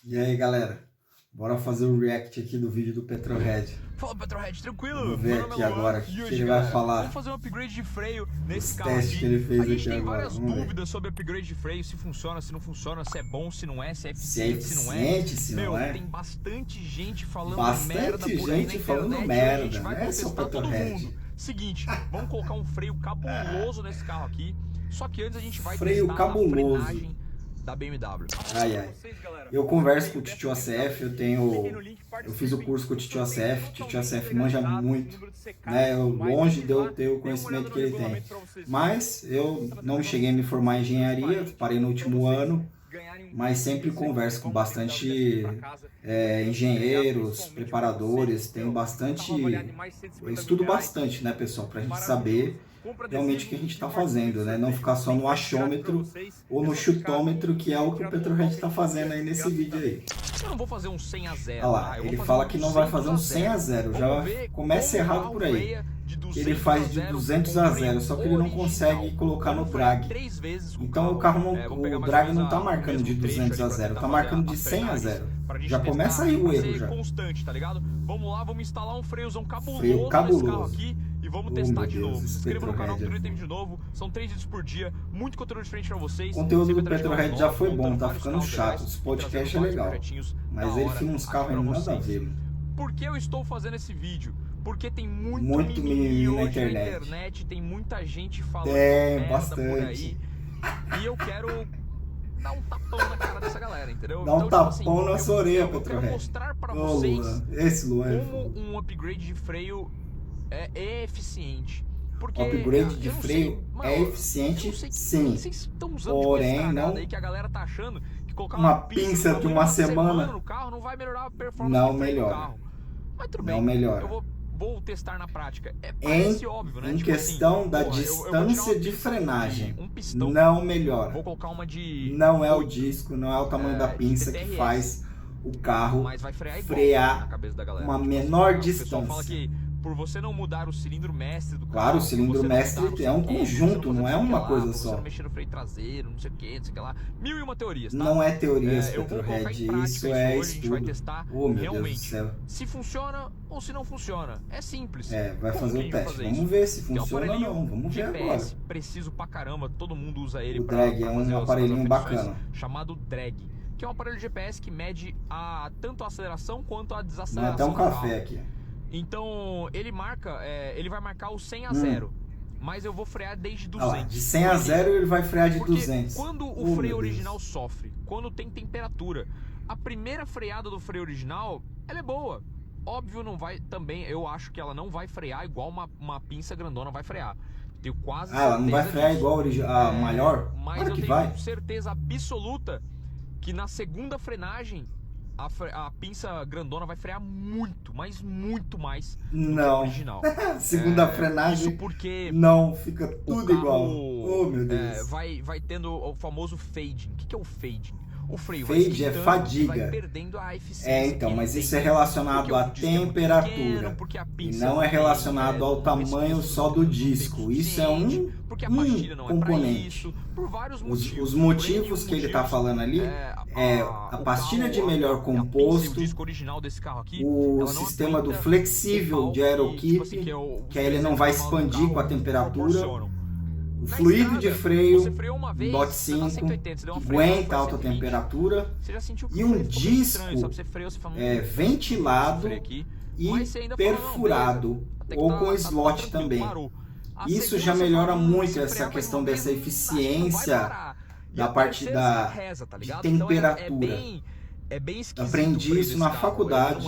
E aí, galera, bora fazer o react aqui do vídeo do Petrohead. Fala, Petrohead, tranquilo? Vamos ver aqui agora o que ele vai falar. Vamos fazer um upgrade de freio nesse Os carro testes aqui. que ele fez a gente aqui tem agora. várias dúvidas sobre upgrade de freio, se funciona, se não funciona, se é bom, se não é, se é eficiente, se não é. Se não é. Tem bastante gente falando Bastante merda por aí gente na falando internet, merda, e a gente vai né, seu contestar todo Petrohead? mundo. Seguinte, vamos colocar um freio cabuloso nesse carro aqui, só que antes a gente vai Freio testar cabuloso. a frenagem da BMW. Ai. Eu converso com o Titio ACF, eu fiz o curso com o Titio ACF manja muito, né? Longe de eu ter o conhecimento que ele tem. Mas eu não cheguei a me formar em engenharia, parei no último ano, mas sempre converso com bastante engenheiros, preparadores, tenho bastante, eu estudo bastante, né, pessoal, pra gente saber realmente o que a gente está fazendo, né? Não ficar só no achômetro ou no chutômetro, que é o que o Petrohead está fazendo aí nesse vídeo aí. Eu não vou fazer um 100 a 0. Olha lá, ele fala que não vai fazer um 100 a 0, já começa errado por aí. Ele faz de 200 a 0, só que ele não consegue colocar no drag. Então o carro o drag não está marcando de 200 a 0, está marcando de 100 a 0. Já começa aí o erro já. Constante, tá ligado? Vamos lá, vamos instalar um freiozão cabuloso nesse carro aqui e vamos testar de novo. Se inscreva no canal que tem vídeo de novo. São 3 vídeos por dia, muito conteúdo diferente pra vocês. O conteúdo do Petrohead já foi bom, tá ficando chato. Os podcasts é legal, mas ele filma uns carros aí nada a ver. Por que eu estou fazendo esse vídeo? Porque tem muito mimimi na internet, tem muita gente falando bastante por aí. E eu quero dar um tapão na cara dessa galera, entendeu? Dá um então, tapão na sua orelha, Petrohead. Eu quero mostrar para vocês Luan, como um upgrade de freio é eficiente. Porque upgrade de freio é eficiente, sim. Vocês estão usando porém não aí que a galera tá achando que colocar uma pinça de uma semana no carro não vai melhorar a performance não do freio melhora. do carro. Mas tudo bem. Não melhora. Eu vou testar na prática. Parece óbvio, né? Em tipo questão assim, da eu distância de frenagem, um pistão, não melhora. Vou colocar uma de... Não é o disco, não é o tamanho da pinça que faz o carro frear na cabeça da galera. uma menor O distância. pessoal fala que por você não mudar o cilindro mestre do carro... Claro, o cilindro mestre é um conjunto, não é uma coisa só. Você não mexer no freio traseiro, não sei o que, não sei o que lá. Mil e uma teorias, tá? Não é teorias, eu vou colocar Petrohead, em prática isso é hoje, a gente vai estudo. testar Oh, meu realmente Deus do céu. se funciona ou se não funciona. É simples. Vai fazer o teste. Vamos ver se funciona ou não. Vamos ver agora. Preciso pra caramba, todo mundo usa ele. O drag é um aparelhinho bacana. Chamado drag, que é um aparelho de GPS que mede tanto a aceleração quanto a Não é desaceleração. até um café aqui. Então, ele vai marcar o 100 a 0. Mas eu vou frear desde 200. Lá, de 100 a 0 ele vai frear de 200. Quando o freio original sofre, quando tem temperatura, a primeira freada do freio original, ela é boa. Óbvio, não vai também, eu acho que ela não vai frear igual uma pinça grandona vai frear. Tenho quase certeza ela não vai frear disso. igual a maior? Mas Claro eu que tenho vai. certeza absoluta que na segunda frenagem a pinça grandona vai frear muito, mas muito mais do que a original. Segunda frenagem, isso porque não, fica tudo carro, igual. Oh, meu Deus. Vai tendo o famoso fading. O que é o fading? O freio fade é fadiga. vai perdendo a eficiência. Então, mas isso é relacionado à temperatura e não é relacionado ao tamanho só do disco. Isso é um componente. Por vários motivos. Os motivos que ele está falando ali é a pastilha de melhor composto, o sistema do flexível de aerokeep, que aí ele não vai expandir com a temperatura. O fluido de freio, DOT 5, que aguenta alta temperatura, e um disco ventilado e perfurado, ou com slot também. Isso já melhora muito essa questão dessa eficiência da parte de temperatura. Aprendi isso na faculdade,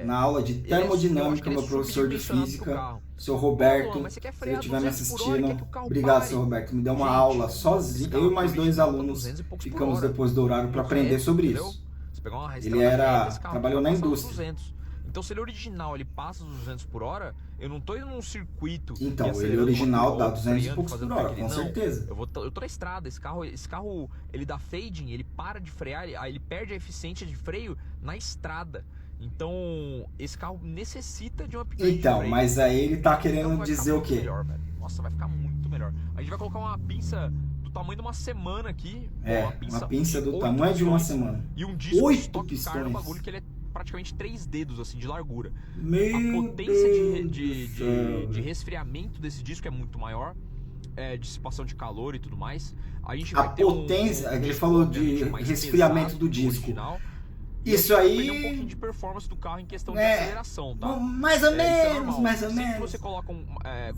na aula de termodinâmica, meu professor de física, seu Roberto, se ele estiver me assistindo, obrigado, seu Roberto, me deu uma aula sozinho, eu e mais 2 alunos ficamos depois do horário para aprender sobre isso. Ele trabalhou na indústria. Então, se ele é original, ele passa dos 200 por hora, eu não tô indo num circuito. Então, ele original dá 200 e poucos por hora, com certeza. Eu tô na estrada, esse carro, ele dá fading, ele para de frear, ele perde a eficiência de freio na estrada. Então, esse carro necessita de um upgrade. Então, mas aí ele tá querendo dizer o quê? Melhor, velho. Nossa, vai ficar muito melhor. A gente vai colocar uma pinça do tamanho de uma semana aqui. Uma pinça do tamanho de uma semana. E um disco 8 de Stock Car, pistões. um bagulho que ele é praticamente 3 dedos, assim, de largura. Meu A potência Deus do céu. de resfriamento desse disco é muito maior. Dissipação de calor e tudo mais. A gente A vai ter potência, ele falou de mais resfriamento pesado do que o disco. original. Isso E a gente vai aí... perder um pouquinho de performance do carro em questão de É, aceleração, tá? mais ou Isso é menos, normal. mais ou Sempre que menos. você coloca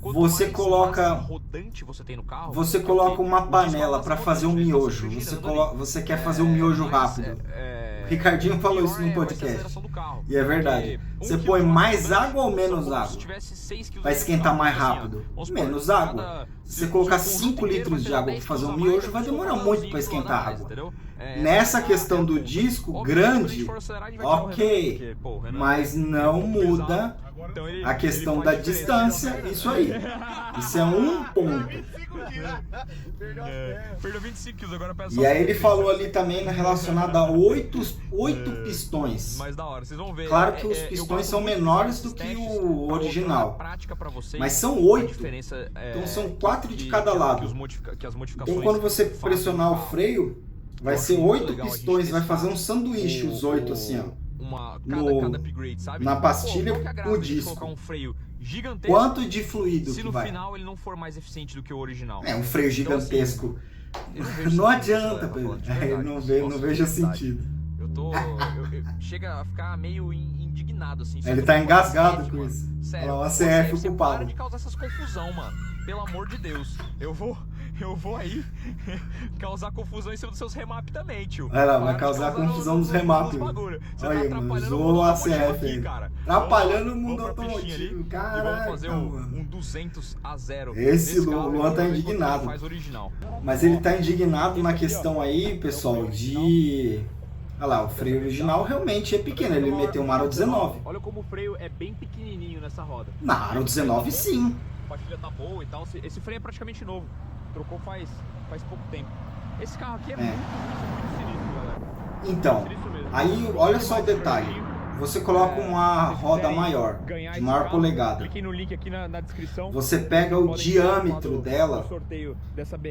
quanto Você mais coloca- massa rodante você tem no carro, Você porque coloca uma o disco panela é para massa fazer um rodante, então miojo. fica Você, girando ali. você quer fazer um miojo Mas, rápido. Ricardinho falou pior isso no vai ser a podcast. aceleração do carro. E é verdade. Porque Você quilo põe de massa mais rodante água ou são menos como água? se tivesse 6 quilos Vai de esquentar mais carro, assim, ó. rápido. Vamos supor, Menos água. cada- Se você colocar o conjunto 5 inteiro litros vai de ter água 10 para fazer um quilos a mais, miojo, vai demorar funcionar muito uns para 20 quilos a esquentar mais, água. entendeu? Nessa questão do ponto. disco Obviamente, quando a grande, gente for acelerar, a gente vai tirar o Renan, ok, porque, pô, o Renan mas não muda então ele- a questão ele da faz diferença. distância, isso aí. Isso é um ponto. Perdeu 25 quilos, agora pesa E só aí ele 36. falou ali também relacionado a 8 pistões. Mas da hora, vocês vão ver. Claro que os eu pistões gosto são muito menores desses do que testes o pra original. mostrar na prática pra vocês Mas são a 8. diferença, Então são 4 de cada que lado. as modificações Então quando você fazem pressionar no o carro. freio, vai Eu ser acho muito 8 legal a gente pistões, vai testar fazer um sanduíche os 8 assim, ó. Cada upgrade, sabe? na pastilha qual que é a graça com o de disco. colocar um freio gigantesco Quanto de fluido se que no vai? final ele não for mais eficiente do que o original? É, um freio Então, assim, gigantesco. eu vejo Não sentido adianta, nisso, Pedro. de verdade. Eu não Nossa, vejo de verdade. sentido. Chega a ficar meio indignado, assim. Ele sobre tá o engasgado ACF, com mano. isso. Sério, Olha lá, o ACF você ocupado. para de causar essas confusão, mano. Pelo amor de Deus. Eu vou aí causar confusão em cima dos seus remap também, tio. Vai lá, Para vai de causar causar confusão nos remap. bagulho. Você Olha tá aí, mano, atrapalhando zoou o mundo o automotivo ACF aqui, aí. cara. Atrapalhando o Vamos mundo pra pistinha ali automotivo. e Caraca, vamos fazer mano. um 200-0. Esse nesse carro, Luan tá e ver quanto indignado. ele faz original. Mas ele tá indignado na questão aí, pessoal, de... Olha lá, o freio original realmente é pequeno. Ele meteu um aro 19. Olha como o freio é bem pequenininho nessa roda. Na aro 19 sim. A pastilha tá boa e tal. Esse freio é praticamente novo. Trocou faz pouco tempo. Esse carro aqui é muito sinistro, galera. Então, Sinistro mesmo. aí olha só o detalhe. Você coloca uma roda maior, de maior polegada. Cliquem no link aqui na descrição. Você pega o diâmetro dela,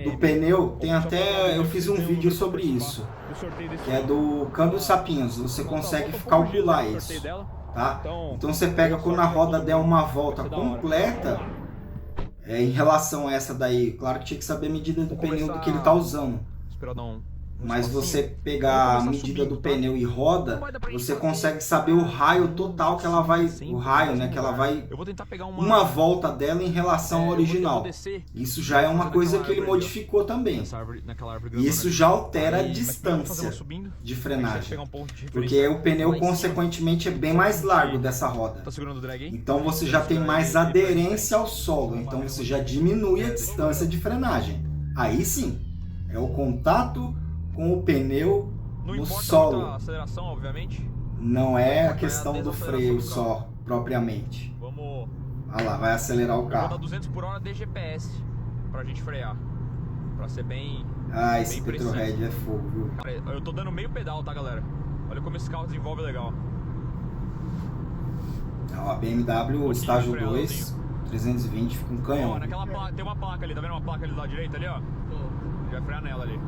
do pneu, tem até... Eu fiz um vídeo sobre isso, que é do câmbio sapinhos. Você consegue calcular isso, tá? Então você pega quando a roda der uma volta completa, em relação a essa daí, claro que tinha que saber a medida do pneu do que ele tá usando. Esperar dar um Mas você pegar a medida do pneu e roda, você consegue saber o raio total que ela vai... O raio, né? Que ela vai... Eu vou tentar pegar Uma volta dela em relação ao original. Isso já é uma coisa que ele modificou também. Isso já altera a distância de frenagem. Porque o pneu, consequentemente, é bem mais largo dessa roda. Tá segurando o drag aí? Então você já tem mais aderência ao solo. Então você já diminui a distância de frenagem. Aí sim, é o contato com o pneu Não no importa solo. muito a aceleração, obviamente. Não é a questão do freio só, propriamente. Vamos... Olha lá, vai acelerar o Eu vou dar carro. 200 por hora de GPS pra gente frear. Pra ser bem... Ah, esse bem preciso. Petrohead é fogo, viu? Cara, eu tô dando meio pedal, tá, galera? Olha como esse carro desenvolve legal. Ó, a BMW estágio 2, 320, fica um Ó, canhão. naquela placa, tem uma placa ali, tá vendo uma placa ali da direita ali, ó? A gente vai frear nela ali.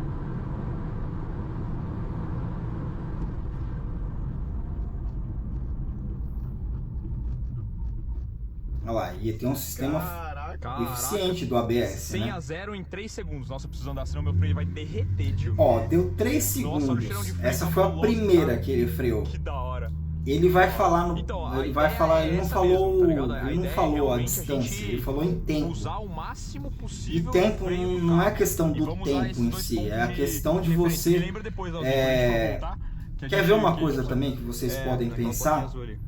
Olha lá, e tem um sistema Caraca. eficiente do ABS, 100 né? a 0 em 3 segundos. Nossa, eu preciso andar, senão meu freio vai derreter, tio. Ó, deu 3 Nossa, olha o cheirão de segundos. freio, Essa tá foi a fabuloso, primeira cara. que ele freou. Que da hora. Ele vai falar no... Então, ele vai falar, ele não falou, mesmo, tá ligado? ele não ideia é falou a realmente distância, gente ele falou em tempo. Usar o máximo E possível tempo o freio do não é carro. questão E do vamos usar tempo esses em dois si, pontos é a questão de referência. Me você... lembra depois, Alzinho, pra gente voltar, que a Quer gente ver uma aqui, coisa também que vocês podem naquela pensar? plaquinha azul ali.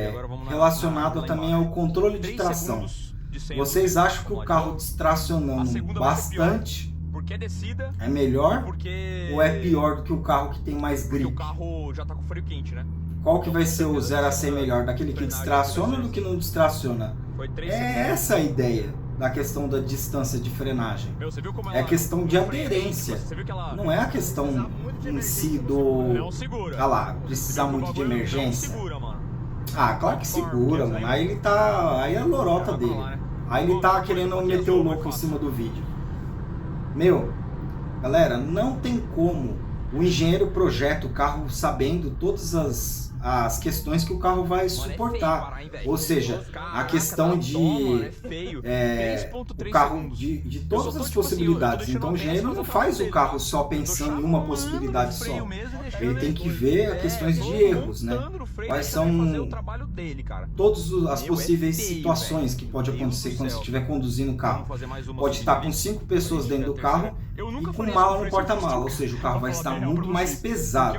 Agora vamos Relacionado lá também embaixo. ao controle de 3 tração. segundos de 100 Vocês a acham que o Vamos lá, carro então. A distracionando segunda vai ser pior. bastante Porque é descida, é melhor porque... ou é pior do que o carro que tem mais Porque o grip? carro já tá com freio quente, né? Qual que vai ser o 0 a 100 melhor? Daquele que distraciona ou do que não distraciona? Foi 3 É segundos. essa a ideia da questão da distância de frenagem. Meu, você viu como É ela... questão de o freio é bem, aderência. Você viu que ela... Não é a questão em si do... Não segura. Ah lá, precisar Você viu que muito o de bagulho emergência. Não segura, mano. Ah, claro que segura, mano. Aí ele tá... Aí é a lorota dele. Aí ele tá querendo meter o louco em cima do vídeo. Meu, galera, não tem como o engenheiro projeta o carro sabendo todas as questões que o carro vai suportar. Ou seja, a questão de o carro de todas as possibilidades. Então o engenheiro não faz o carro só pensando em uma possibilidade só. Ele tem que ver as questões de erros, né? Quais são todas as possíveis situações que pode acontecer quando você estiver conduzindo o carro. Pode estar com 5 pessoas dentro do carro e com mala no porta-mala, ou seja, o carro vai estar muito mais pesado.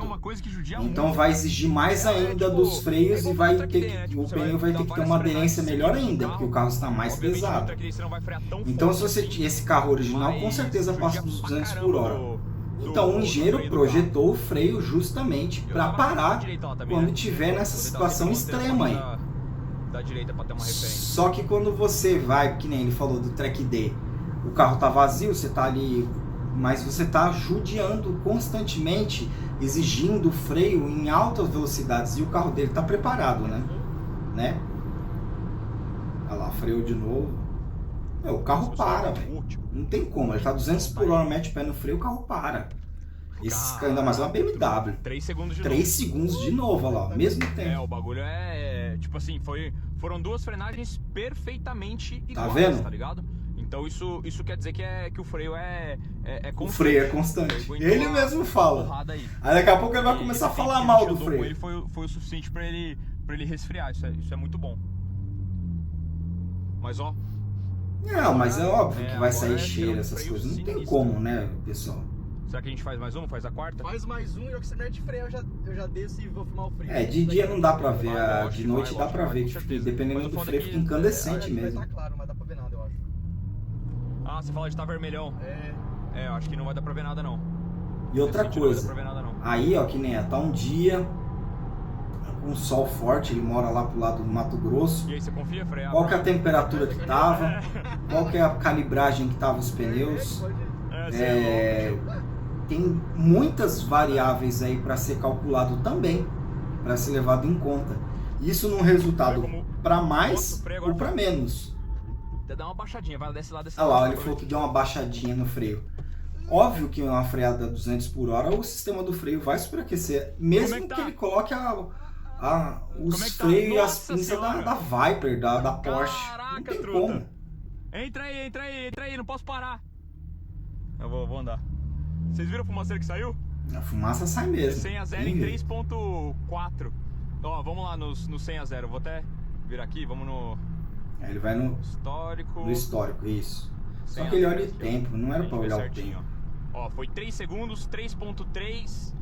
Então vai exigir mais ainda dos freios e o pneu vai ter que ter uma aderência melhor ainda, porque o carro está mais pesado. Então se esse carro original com certeza passa dos 200 por hora. Então o engenheiro projetou o freio justamente para parar quando tiver nessa situação extrema aí. Só que quando você vai, que nem ele falou do track day, o carro tá vazio, você tá ali, mas você tá judiando constantemente, exigindo freio em altas velocidades e o carro dele tá preparado, né? Olha lá, freio de novo. O carro para, velho. Não tem como, ele tá 200 por hora, mete o pé no freio, o carro para. Esse ainda mais é uma BMW. 3 segundos de 3 segundos de novo, olha lá, ao mesmo tempo. O bagulho tipo assim, foram 2 frenagens perfeitamente iguais, tá vendo? Tá ligado? Então isso quer dizer que o freio é constante. O freio é constante. Ele mesmo fala. Aí daqui a pouco ele vai começar a falar mal do freio. Ele foi o suficiente pra ele resfriar, isso é muito bom. Mas ó... Não, mas é óbvio que vai sair cheiro, essas coisas. Não tem como, né, pessoal? Será que a gente faz mais uma? Faz a quarta? Faz mais um e o que você mete freio eu já desço e vou filmar o freio. De dia não dá pra ver, de noite dá pra ver. Dependendo do freio fica incandescente mesmo. Tá claro, não vai dar pra ver nada, eu acho. Ah, você fala de tá vermelhão. Eu acho que não vai dar pra ver nada não. E outra coisa, aí ó, que nem tá um dia com sol forte, ele mora lá pro lado do Mato Grosso. E aí, você confia frear? Qual que é a temperatura que tava? Qual que é a calibragem que tava os pneus? Tem muitas variáveis aí para ser calculado também, para ser levado em conta. Isso num resultado para mais ou para menos. Dá uma baixadinha, vai desse lado. Olha lá, ele falou que deu uma baixadinha no freio. Óbvio que uma freada a 200 por hora, o sistema do freio vai superaquecer, mesmo que ele coloque os freios e as pinças da Viper, da Porsche. Caraca, não tem truta. como. Entra aí, não posso parar. Eu vou andar. Vocês viram a fumaceira que saiu? A fumaça sai mesmo. 100 a 0 em 3.4. Ó, vamos lá no 100 a 0. Vou até vir aqui, vamos no... Ele vai no histórico. No histórico, isso. Só que ele olha o tempo, não era pra olhar o tempo. Ó, foi 3 segundos, 3.3,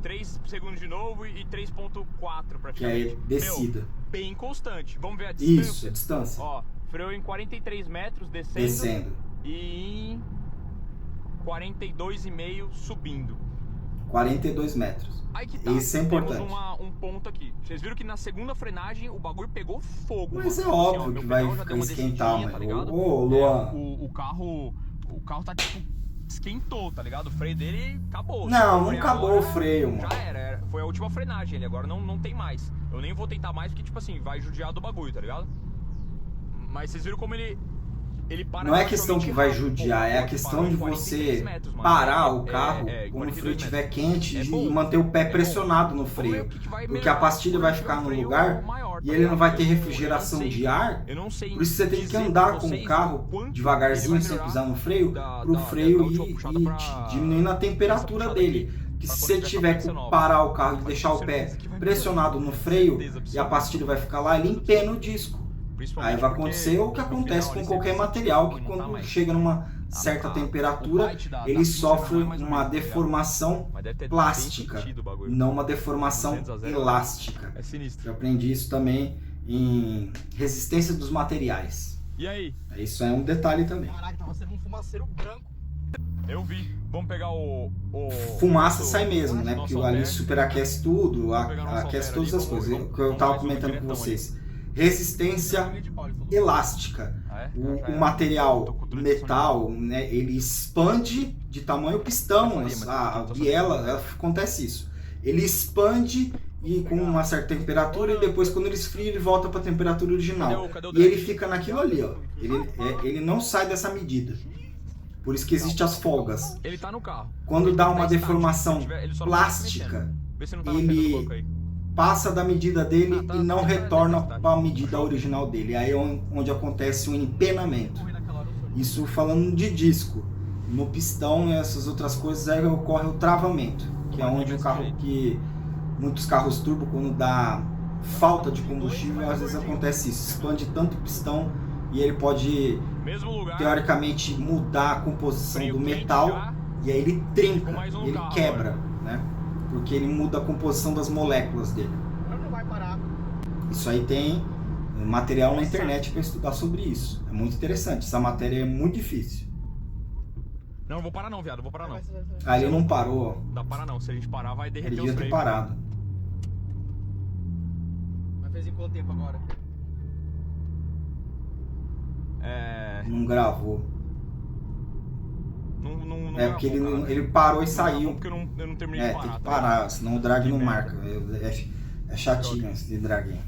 3 segundos de novo e 3.4 praticamente. Que é descida. Bem constante. Vamos ver a distância. Isso, a distância. Ó, freou em 43 metros descendo. E em 42,5 subindo. 42 metros. Aí que tá. Isso é importante. Temos um ponto aqui. Vocês viram que na segunda frenagem o bagulho pegou fogo. Mas é óbvio que vai esquentar, mano. Tá Luan. O carro tá tipo... esquentou, tá ligado? O freio dele acabou. Não acabou o freio, mano. Já era. Foi a última frenagem. Ele agora não tem mais. Eu nem vou tentar mais porque, tipo assim, vai judiar do bagulho, tá ligado? Mas vocês viram como ele para. Não é questão que vai judiar, é a questão de você parar o carro quando o freio estiver quente e manter o pé pressionado no freio. Porque a pastilha vai ficar no lugar e ele não vai ter refrigeração de ar. Por isso você tem que andar com o carro devagarzinho, sem pisar no freio, para o freio ir diminuindo a temperatura dele. Que se você tiver que parar o carro e deixar o pé pressionado no freio e a pastilha vai ficar lá, ele empena o disco. Aí vai acontecer o que acontece com qualquer material, que quando chega numa certa temperatura, ele sofre uma deformação plástica, não uma deformação elástica. Eu aprendi isso também em resistência dos materiais. E aí? Isso é um detalhe também. Caraca, tava sendo um fumaceiro branco. Eu vi. Vamos pegar o... Fumaça sai mesmo, né? Porque ali superaquece tudo, aquece todas as coisas. O que eu tava comentando com vocês. Resistência elástica. O material metal, né, ele expande de tamanho pistão. A biela, acontece isso. Ele expande e com uma certa temperatura e depois quando ele esfria ele volta para a temperatura original. E ele fica naquilo ali, ó. Ele não sai dessa medida. Por isso que existem as folgas. Ele tá no carro. Quando dá uma tá estático, deformação ele só não tá se plástica, mexendo. Vê se não tá na frente do banco aí. passa da medida dele Tá, e não tá, retorna tá. para a medida original dele. Aí é onde acontece o empenamento. Isso falando de disco. No pistão e essas outras coisas aí ocorre o travamento, que é onde o carro que muitos carros turbo, quando dá falta de combustível, às vezes acontece isso, expande tanto o pistão e ele pode teoricamente mudar a composição do metal e aí ele trinca, ele quebra, né? Porque ele muda a composição das moléculas dele. Isso aí tem material na internet para estudar sobre isso. É muito interessante. Essa matéria é muito difícil. Não, eu vou parar não, viado. Vou parar não. Ah, ele não parou. Não dá para não. Se a gente parar, vai derreter Ele os devia ter freios. parado. Mas fez em quanto tempo agora? Não gravou. Não É porque gravou, cara. ele parou e Não saiu. gravou porque eu não terminei de parar. Tem que tá parar, senão o drag não Que marca. É chatinho esse drag aí.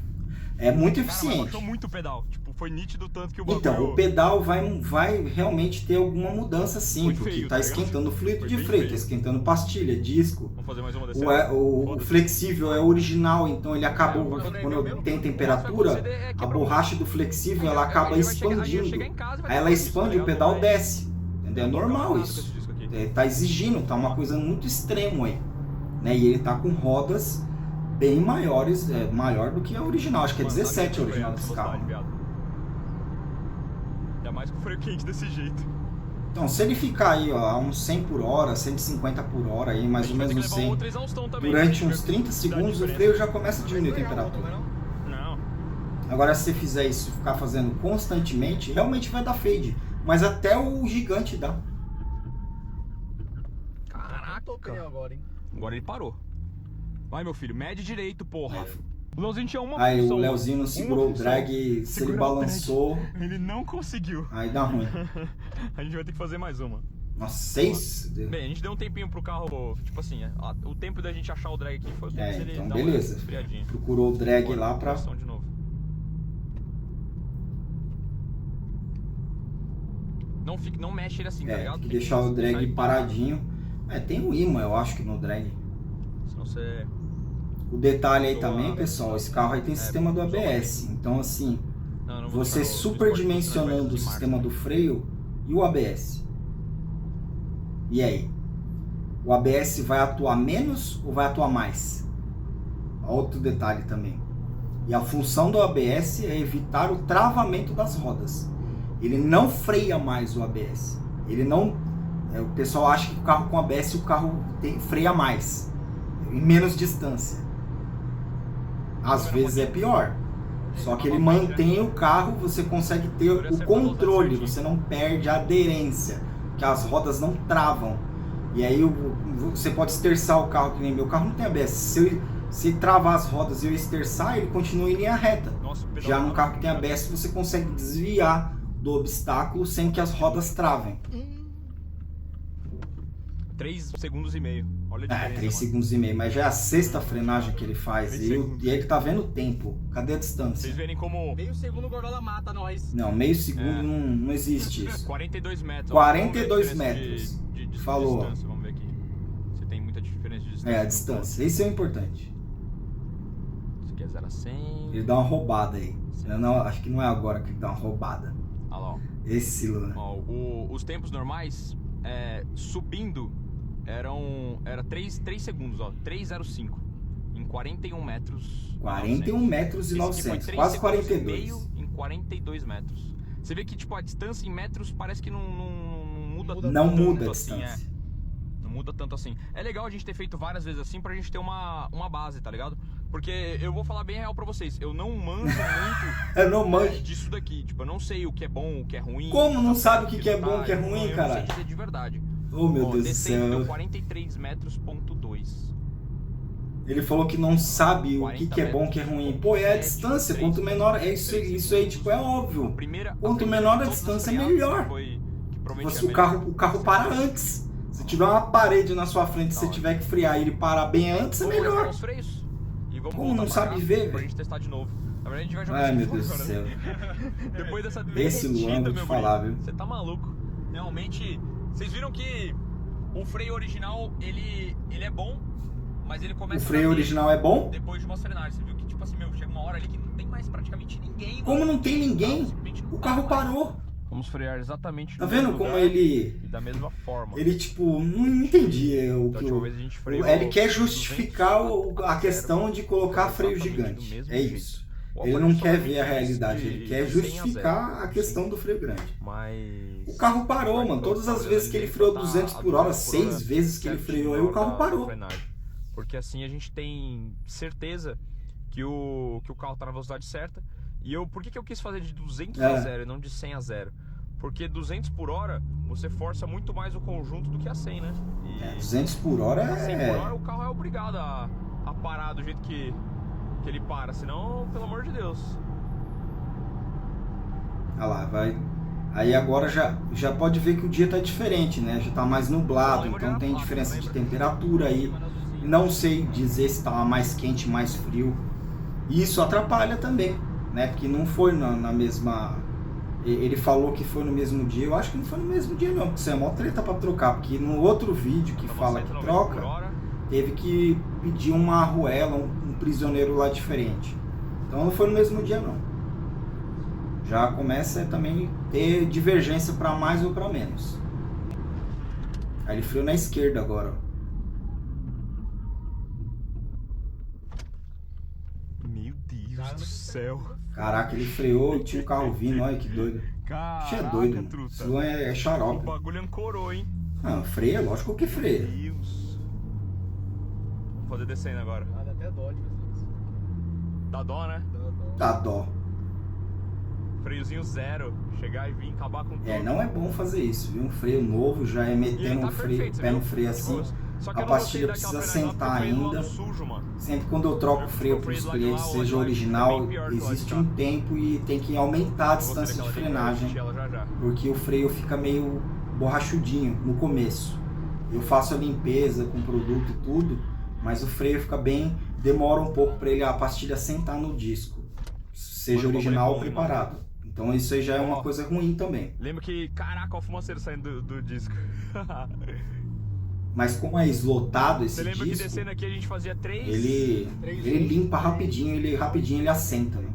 É muito ligado? Cara, mas eficiente. baixou muito o pedal. Tipo, foi nítido tanto que o bagulho... Então, o pedal vai realmente ter alguma mudança sim, Foi porque feio, tá tá ligado? esquentando fluido Foi de bem freio, feio. tá esquentando pastilha, disco. Vamos fazer mais uma dessa. O flexível é original, então ele acaba, quando tem temperatura, a borracha do flexível ela acaba expandindo. Aí ela expande, o pedal desce. Entendeu? É normal isso. Tá exigindo, tá uma coisa muito extrema aí. Né? E ele tá com rodas bem maiores, maior do que a original. Acho que é 17 a original desse carro. Ainda mais com freio quente desse jeito. Então, se ele ficar aí, ó, a uns 100 por hora, 150 por hora, aí, mais ou menos uns 100, durante uns 30 segundos, o freio já começa a diminuir a temperatura. Não. Agora, se você fizer isso, ficar fazendo constantemente, realmente vai dar fade. Mas até o gigante dá. Caraca. Agora ele parou. Vai, meu filho, mede direito, porra. O Leozinho tinha uma Aí função. o Leozinho não segurou o drag, se ele balançou, Ele não conseguiu. aí dá ruim. A gente vai ter que fazer mais uma. Nossa, 6? Bem, a gente deu um tempinho pro carro, tipo assim, o tempo da gente achar o drag aqui foi o tempo dele Então dar beleza. uma esfriadinha. Procurou o drag lá pra... De novo. Não mexe ele assim, tá ligado? Tem que deixar o drag paradinho. Tem um imã, eu acho que no drag. Senão você... O detalhe aí também, pessoal, esse carro aí tem sistema do ABS. Então, assim, você superdimensionando o sistema do freio e o ABS. E aí? O ABS vai atuar menos ou vai atuar mais? Outro detalhe também. E a função do ABS é evitar o travamento das rodas. Ele não freia mais o ABS. Ele não... o pessoal acha que o carro com ABS o carro freia mais. Em menos distância. Às vezes é pior. Só que ele mantém o carro, você consegue ter o controle, você não perde a aderência, que as rodas não travam. E aí você pode esterçar o carro, que nem meu carro não tem ABS. Se travar as rodas e eu esterçar, ele continua em linha reta. Já no carro que tem ABS, você consegue desviar do obstáculo sem que as rodas travem. 3 segundos e meio. Olha a diferença. 3 segundos e meio, mas já é a 6ª frenagem que ele faz. E ele tá vendo o tempo. Cadê a distância? Vocês verem como... Meio segundo o Gordola mata nós. Não, meio segundo não existe isso. 42 metros. 42 metros. Falou. Distância. Vamos ver aqui. Você tem muita diferença de distância. A distância. Isso é importante. Isso aqui é 0 a 100. Ele dá uma roubada aí. Não, acho que não é agora que ele dá uma roubada. Olha lá, ó. Esse Luna. Os tempos normais, subindo, era 3 segundos, ó. 3,05. Em 41 metros. 41 metros e 900. Quase 42. Meio em 42 metros. Você vê que tipo, a distância em metros parece que não muda tanto. Não muda a assim, distância. Não muda tanto assim. É legal a gente ter feito várias vezes assim pra gente ter uma base, tá ligado? Porque eu vou falar bem real pra vocês, eu não manjo muito Eu não manjo disso daqui. Tipo, eu não sei o que é bom, o que é ruim. Como não sabe o que é bom, o que é ruim, eu cara? não sei dizer de verdade. Oh, meu Deus do descendo céu. deu 43 metros, ponto 2. Ele falou que não sabe o que é bom, o que é ruim. Pô, é a distância. Quanto menor... Isso aí, tipo, é óbvio. Quanto menor a distância, melhor. O carro para antes. Se tiver uma parede na sua frente e você tiver que frear e ele parar bem antes, é melhor. Como não sabe ver, pra gente testar de novo. Na verdade, a gente vai jogar. Ai, meu Deus do céu. Depois dessa Esse Luan, vou te falar, viu? Você tá maluco. Realmente, Vocês viram que o freio original, ele é bom, mas ele começa O freio original é bom? depois de umas frenagens. Você viu que, tipo assim, meu, chega uma hora ali que não tem mais praticamente ninguém. Como não tem ninguém? O carro parou. Vamos frear exatamente Tá vendo como ele... E da mesma forma. Ele, tipo, não entendi o que ele quer justificar a questão de colocar freio gigante. É isso. Ele não quer ver a realidade, ele quer justificar a questão do freio grande. O carro parou, mano. Todas as vezes que ele freou 200 por hora, 6 vezes que ele freou aí, o carro parou. Porque assim a gente tem certeza que o carro tá na velocidade certa. E por que eu quis fazer de 200 a 0 e não de 100 a 0? Porque 200 por hora, você força muito mais o conjunto do que a 100, né? E 200 por hora a 100 por hora o carro é obrigado a parar do jeito que ele para. Senão, pelo amor de Deus. Olha lá, vai. Aí agora já pode ver que o dia tá diferente, né? Já tá mais nublado, então tem diferença de temperatura aí. Não sei dizer se tá mais quente, mais frio. E isso atrapalha também, né? Porque não foi na mesma... Ele falou que foi no mesmo dia. Eu acho que não foi no mesmo dia não, porque isso é mó treta pra trocar. Porque no outro vídeo que fala que troca, teve que pedir uma arruela, um prisioneiro lá diferente. Então não foi no mesmo dia não. Já começa a também ter divergência para mais ou para menos. Aí ele freou na esquerda agora. Meu Deus do céu. Caraca, ele freou e tinha um carro vindo, olha que doido. Caraca, é doido, isso é xarope. O bagulho ancorou, hein? Não, freia, lógico que freia. Meu Deus. Vou fazer descendo agora. Dá até dó de fazer isso. Dá dó, né? Dá dó. Freiozinho zero, chegar e vir acabar com tudo. Não é bom fazer isso, viu? Um freio novo já é metendo um freio, pé no freio assim. A pastilha precisa sentar ainda. Sempre quando eu troco o freio para os clientes, seja original, existe um tempo e tem que aumentar a distância de frenagem, porque o freio fica meio borrachudinho no começo. Eu faço a limpeza com produto e tudo, mas o freio fica bem, demora um pouco para a pastilha sentar no disco, seja original ou preparado. Então isso aí já é uma coisa ruim também. Lembra que, caraca, o fumaceiro saindo do disco. Mas como é eslotado esse disco... Você lembra que descendo aqui a gente fazia 3? Ele limpa rapidinho, ele assenta, né?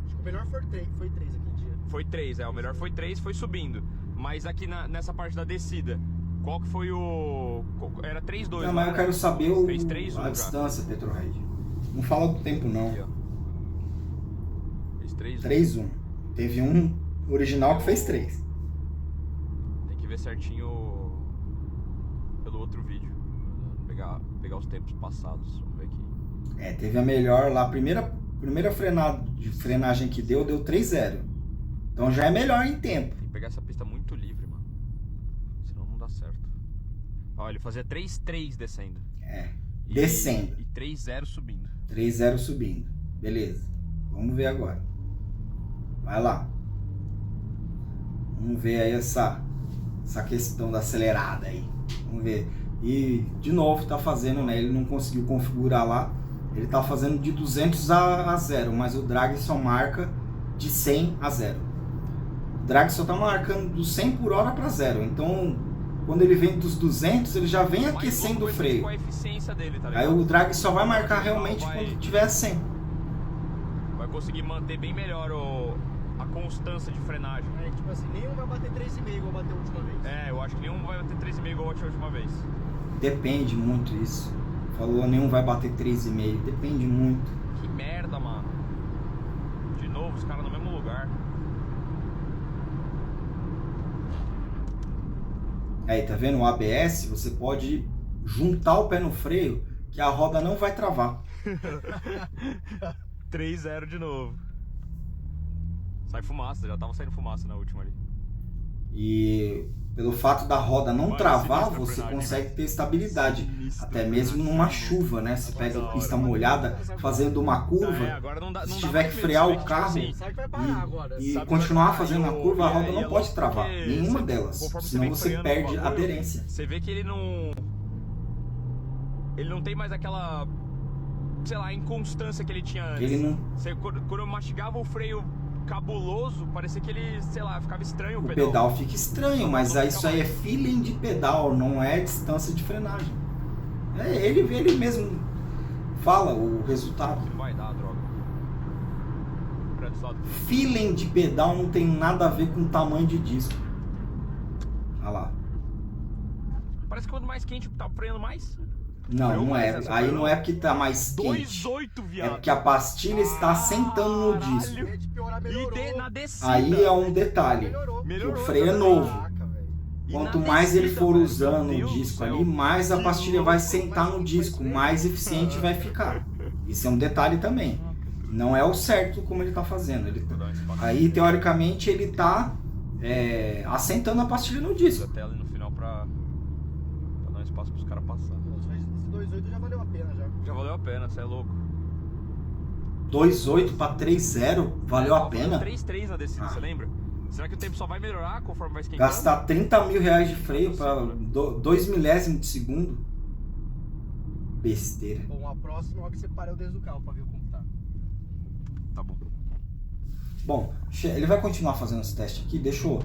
Acho que o melhor foi 3 aquele dia. Foi 3, o melhor foi 3, foi subindo. Mas aqui nessa parte da descida, qual que foi o... Era 3-2, não, mas eu quero saber a distância, já. Petrohead. Não fala do tempo, não. Aqui, fez 3-1. Teve um original que fez 3. Tem que ver certinho pelo outro vídeo. Pegar os tempos passados. Vamos ver aqui. Teve a melhor lá. A primeira frenagem que deu 3-0. Então já é melhor em tempo. Tem que pegar essa pista muito livre, mano. Senão não dá certo. Ó, ele fazia 3-3 descendo. Descendo. E 3-0 subindo. 3-0 subindo. Beleza. Vamos ver agora. Vai lá. Vamos ver aí essa questão da acelerada aí. Vamos ver. E de novo tá fazendo, né? Ele não conseguiu configurar lá. Ele tá fazendo de 200 a 0, mas o drag só marca de 100 a 0. O drag só tá marcando do 100 por hora para 0. Então, quando ele vem dos 200, ele já vem aquecendo o freio. Dele, tá aí o drag só vai marcar realmente quando tiver 100. Vai conseguir manter bem melhor a constância de frenagem. Tipo assim, nenhum vai bater 3,5 igual bateu a última vez. Eu acho que nenhum vai bater 3,5 igual bateu a última vez. Depende muito isso. Falou, nenhum vai bater 3,5. Depende muito. Que merda, mano. De novo, os caras no mesmo lugar. Aí, tá vendo? O ABS, você pode juntar o pé no freio que a roda não vai travar. 3-0 de novo. Sai fumaça, já tava saindo fumaça na última ali. E pelo fato da roda não travar, você consegue ter estabilidade. Até mesmo numa chuva, né? Você pega a pista molhada, fazendo uma curva, se tiver que frear o carro e continuar fazendo a curva, a roda não pode travar. Nenhuma delas. Senão você perde a aderência. Você vê que ele não tem mais aquela, sei lá, inconstância que ele tinha antes. Ele não... Quando eu mastigava o freio cabuloso, parecia que ele, sei lá, ficava estranho O pedal fica estranho, mas isso aí é feeling de pedal, não é distância de frenagem. Ele mesmo fala o resultado. Não vai dar, droga. Feeling de pedal não tem nada a ver com tamanho de disco. Olha lá. Parece que quanto mais quente tá freando mais. Não é. Aí não é porque tá mais quente. 2,8, viado. É porque a pastilha está assentando no disco. E na descida. Aí é um detalhe. Que o freio é novo. Quanto mais ele for usando o disco ali, mais a pastilha vai sentar no disco, mais eficiente vai ficar. Isso é um detalhe também. Não é o certo como ele está fazendo. Aí, teoricamente, ele está assentando a pastilha no disco. Até ali no final pra dar espaço pros caras passarem. Esse 2.8 já valeu a pena já. Já valeu a pena, você é louco. 2.8 para 3.0, valeu a pena? 3.3 na descida, você lembra? Será que o tempo só vai melhorar conforme vai esquentando? Gastar 30 mil reais de freio para 2 milésimos de segundo? Besteira. Bom, a próxima é hora que você parou dentro do carro pra ver como tá. Tá bom. Bom, ele vai continuar fazendo esse teste aqui. Deixa eu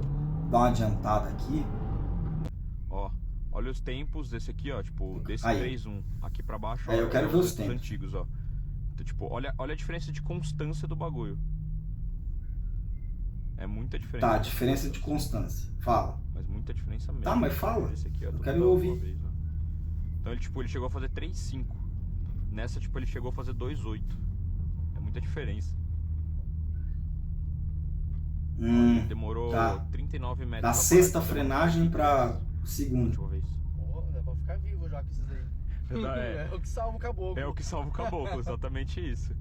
dar uma adiantada aqui. Ó, olha os tempos desse aqui, ó. Tipo, desse 3.1 aqui pra baixo. Eu quero ver os tempos antigos, ó. Então, tipo, olha a diferença de constância do bagulho. É muita diferença. Tá, diferença de constância. Fala. Mas muita diferença mesmo. Tá, mas fala. Esse aqui, ó, eu quero ouvir. Vez, então ele chegou a fazer 3.5. Nessa, tipo, ele chegou a fazer 2.8. É muita diferença. Demorou 39 metros. Da sexta frenagem pra segunda. Última vez. É pra ficar vivo já com esses aí. É o que salva o caboclo. É o que salva o caboclo, exatamente isso.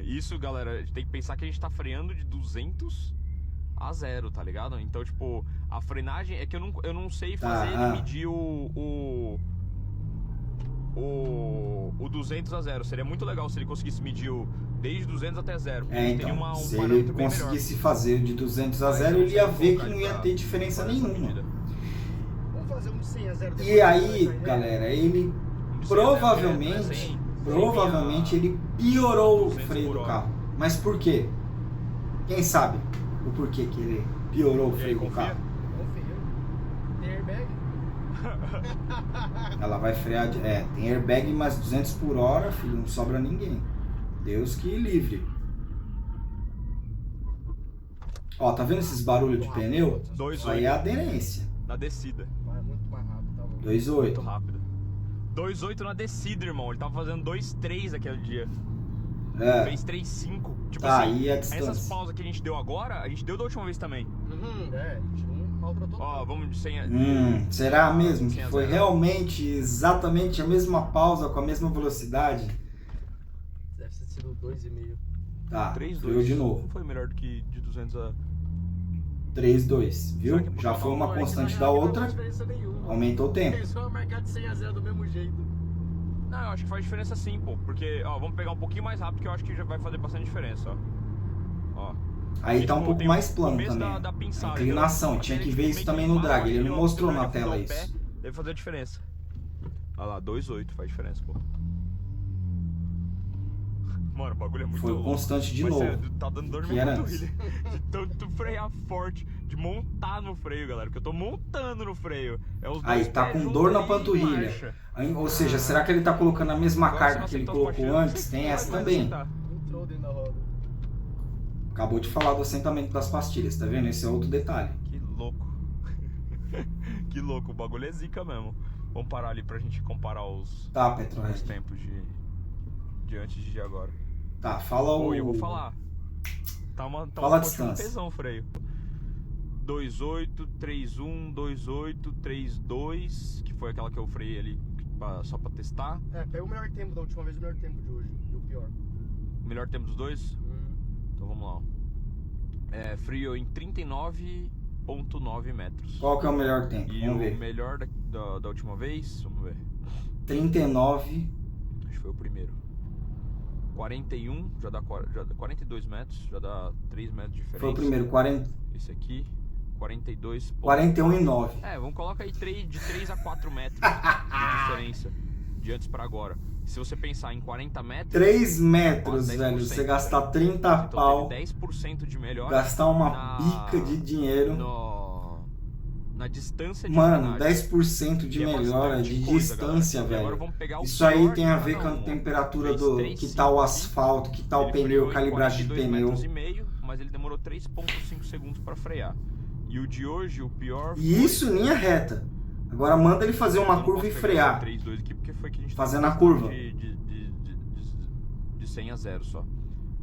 Isso, galera, a gente tem que pensar que a gente tá freando de 200 a 0, tá ligado? Então, tipo, a frenagem... É que eu não sei fazer ele medir o 200 a 0. Seria muito legal se ele conseguisse medir desde 200 até 0. Então, se ele conseguisse fazer de 200 a 0, ele ia ver que não ia ter diferença nenhuma. Vamos fazer um de 100 a 0 depois. E aí, galera, ele provavelmente ele piorou o freio do carro. Mas por quê? Quem sabe o porquê que ele piorou o freio do carro? Tem airbag? Ela vai frear tem airbag mais 200 por hora, filho, não sobra ninguém. Deus que livre. Ó, tá vendo esses barulhos de pneu? Isso aí é aderência. Na descida. Vai muito mais rápido, tá bom? 2.8. Muito rápido. 2.8 na descida, irmão. Ele tava fazendo 2.3 aquele dia. Fez 3.5. Tipo tá, assim, aí a distância. Essas pausas que a gente deu agora, a gente deu da última vez também. A gente não maltratou. Ó, vamos de 100 será mesmo que foi realmente exatamente a mesma pausa com a mesma velocidade? Deve ter sido 2,5. Tá, 3.2 de novo. Não foi melhor do que de 200 a... 3.2, viu? Já foi uma constante da outra, aumentou o tempo. Eles vão marcar de 100 a 0 do mesmo jeito. Não, eu acho que faz diferença sim, pô. Porque, ó, vamos pegar um pouquinho mais rápido que eu acho que já vai fazer bastante diferença, ó. Aí tá um pouco mais plano também. Da pinçada, a inclinação, tinha que ver isso também no drag. Ele não mostrou na tela isso. Deve fazer a diferença. Olha lá, 2.8 faz diferença, pô. Mano, o bagulho é muito Foi louco. constante de novo. Sério, tá dando dor na minha panturrilha. De tanto frear forte, de montar no freio, galera. Porque eu tô montando no freio. Aí, tá com dor na panturrilha. Aí, ou seja, será que ele tá colocando a mesma carga que ele colocou antes? Tem essa também. Entrou dentro da roda. Acabou de falar do assentamento das pastilhas, tá vendo? Esse é outro detalhe. Que louco. Que louco, o bagulho é zica mesmo. Vamos parar ali pra gente comparar os tempos de antes de agora. Tá, fala o... Eu vou falar. Fala a distância. Tesão o freio. 2.8, 3.1, 2.8, 3.2, que foi aquela que eu freiei ali só pra testar. Pega o melhor tempo da última vez e o melhor tempo de hoje. E o pior. O melhor tempo dos dois? Então vamos lá. Freio em 39.9 metros. Qual que é o melhor tempo? Vamos ver. O melhor da última vez, vamos ver. 39. Acho que foi o primeiro. 41, já dá 42 metros, já dá 3 metros de diferença. Foi o primeiro, 40. Esse aqui, 42. 41,9. Vamos colocar aí de 3 a 4 metros de diferença de antes para agora. Se você pensar em 40 metros... 3 metros, velho. Você gastar 30 então, pau, 10% de melhora gastar uma bica de dinheiro. Na distância de Mano, frenagem. 10% de melhora de distância, velho. Isso aí tem a ver com a temperatura que tá o asfalto, que tá o pneu, calibragem de pneu. Mas ele demorou 3,5 segundos para frear. E o de hoje, o pior foi... E isso em linha reta. Agora manda ele fazer uma curva e frear. 3,2 aqui porque foi que a gente fazendo a curva. De 100 a 0 só.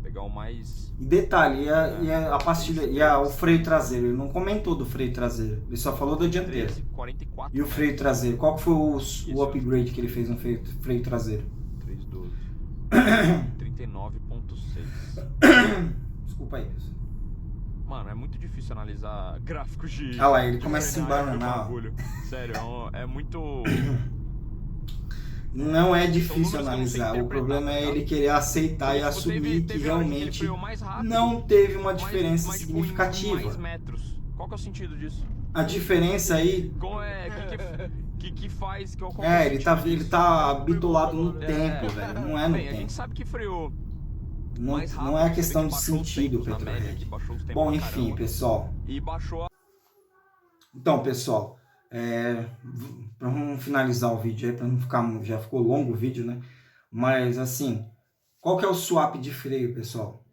Pegar o mais... E detalhe, a pastilha, o freio traseiro, ele não comentou do freio traseiro, ele só falou da dianteira. 44 e o freio traseiro, qual que foi o upgrade que ele fez no freio traseiro? 312. 39,6. Desculpa aí. Mano, é muito difícil analisar gráficos de... Olha lá, ele começa a se embananar. Sério, é muito... Não é difícil analisar, o problema é ele querer aceitar e assumir que realmente não teve uma diferença significativa. Qual que é o sentido disso? A diferença aí... que faz... ele tá bitolado no tempo, velho, não é no tempo. A gente sabe que freou... Não é questão de sentido, Petrohead. Bom, enfim, pessoal. Então, pessoal, vamos finalizar o vídeo aí, para não ficar... Já ficou longo o vídeo, né? Mas, assim, qual que é o swap de freio, pessoal?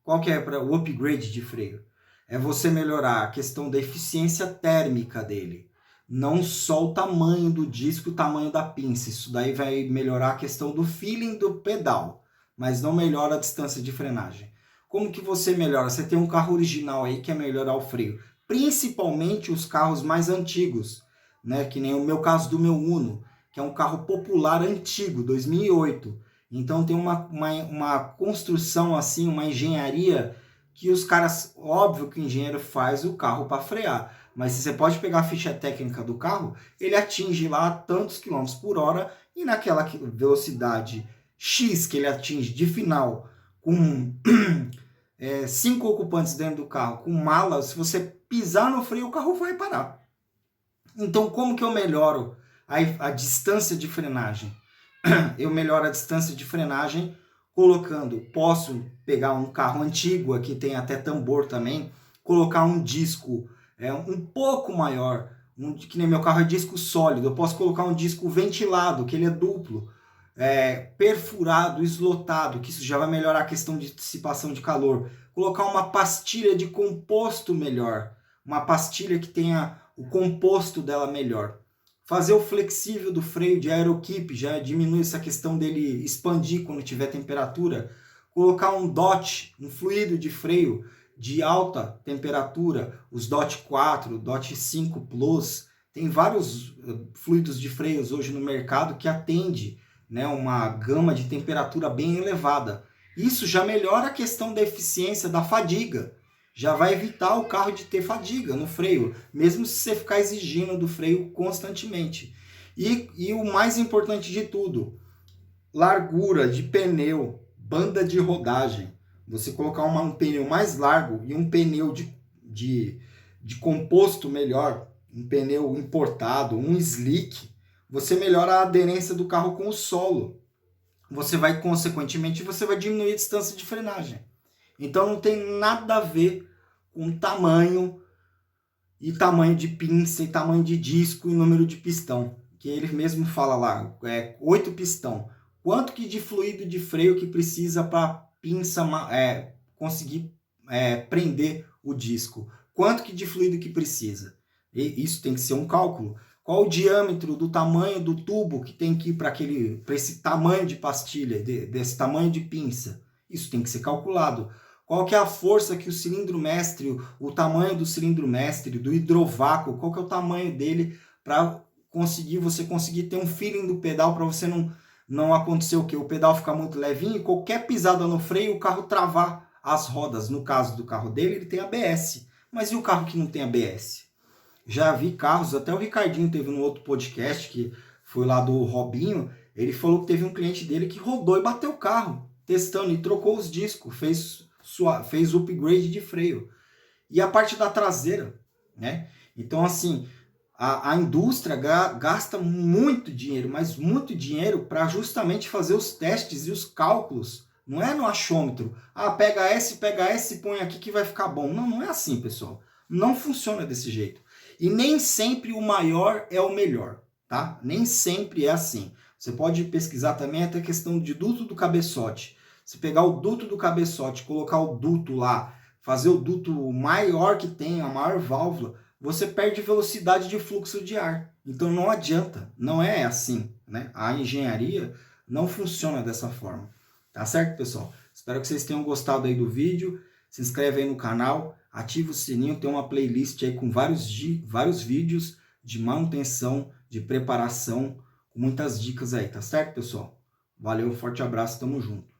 Qual que é o upgrade de freio? É você melhorar a questão da eficiência térmica dele. Não só o tamanho do disco, o tamanho da pinça. Isso daí vai melhorar a questão do feeling do pedal, mas não melhora a distância de frenagem. Como que você melhora? Você tem um carro original aí que é melhorar o freio. Principalmente os carros mais antigos, né? Que nem o meu caso do meu Uno, que é um carro popular antigo, 2008. Então tem uma construção assim, uma engenharia que os caras... Óbvio que o engenheiro faz o carro para frear, mas você pode pegar a ficha técnica do carro, ele atinge lá tantos quilômetros por hora e naquela velocidade X que ele atinge de final com 5 ocupantes dentro do carro, com mala, se você pisar no freio, o carro vai parar. Então, como que eu melhoro a distância de frenagem? Eu melhoro a distância de frenagem posso pegar um carro antigo, aqui tem até tambor também, colocar um disco um pouco maior, que nem meu carro é disco sólido, eu posso colocar um disco ventilado, que ele é duplo, perfurado, eslotado, que isso já vai melhorar a questão de dissipação de calor. Colocar uma pastilha de composto melhor, uma pastilha que tenha o composto dela melhor. Fazer o flexível do freio de aerokeep, já diminui essa questão dele expandir quando tiver temperatura. Colocar um DOT, um fluido de freio de alta temperatura, os DOT 4, DOT 5 Plus. Tem vários fluidos de freios hoje no mercado que atende, né, uma gama de temperatura bem elevada. Isso já melhora a questão da eficiência da fadiga. Já vai evitar o carro de ter fadiga no freio, mesmo se você ficar exigindo do freio constantemente. E o mais importante de tudo, largura de pneu, banda de rodagem. Você colocar um pneu mais largo e um pneu de composto melhor, um pneu importado, um slick, você melhora a aderência do carro com o solo. Você vai, consequentemente, diminuir a distância de frenagem. Então não tem nada a ver com tamanho de pinça, e tamanho de disco e número de pistão. Que ele mesmo fala lá, 8 pistão. Quanto que de fluido de freio que precisa para a pinça conseguir prender o disco? Quanto que de fluido que precisa? E isso tem que ser um cálculo. Qual o diâmetro do tamanho do tubo que tem que ir para esse tamanho de pastilha, desse tamanho de pinça? Isso tem que ser calculado. Qual que é a força que o cilindro mestre, o tamanho do cilindro mestre, do hidrovácuo, qual que é o tamanho dele para você conseguir ter um feeling do pedal, para você não acontecer o quê? O pedal ficar muito levinho e qualquer pisada no freio, o carro travar as rodas. No caso do carro dele, ele tem ABS. Mas e o carro que não tem ABS? Já vi carros, até o Ricardinho teve no outro podcast, que foi lá do Robinho, ele falou que teve um cliente dele que rodou e bateu o carro, testando, e trocou os discos, fez upgrade de freio. E a parte da traseira, né? Então, assim, A indústria gasta muito dinheiro, mas muito dinheiro para justamente fazer os testes e os cálculos. Não é no achômetro. Ah, pega essa, põe aqui que vai ficar bom. Não, não é assim, pessoal. Não funciona desse jeito. E nem sempre o maior é o melhor, tá? Nem sempre é assim. Você pode pesquisar também até a questão de duto do cabeçote. Se pegar o duto do cabeçote, colocar o duto lá, fazer o duto maior que tem, a maior válvula, você perde velocidade de fluxo de ar. Então não adianta, não é assim, né? A engenharia não funciona dessa forma. Tá certo, pessoal? Espero que vocês tenham gostado aí do vídeo. Se inscreve aí no canal, ativa o sininho, tem uma playlist aí com vários vídeos de manutenção, de preparação, com muitas dicas aí, tá certo, pessoal? Valeu, um forte abraço, tamo junto.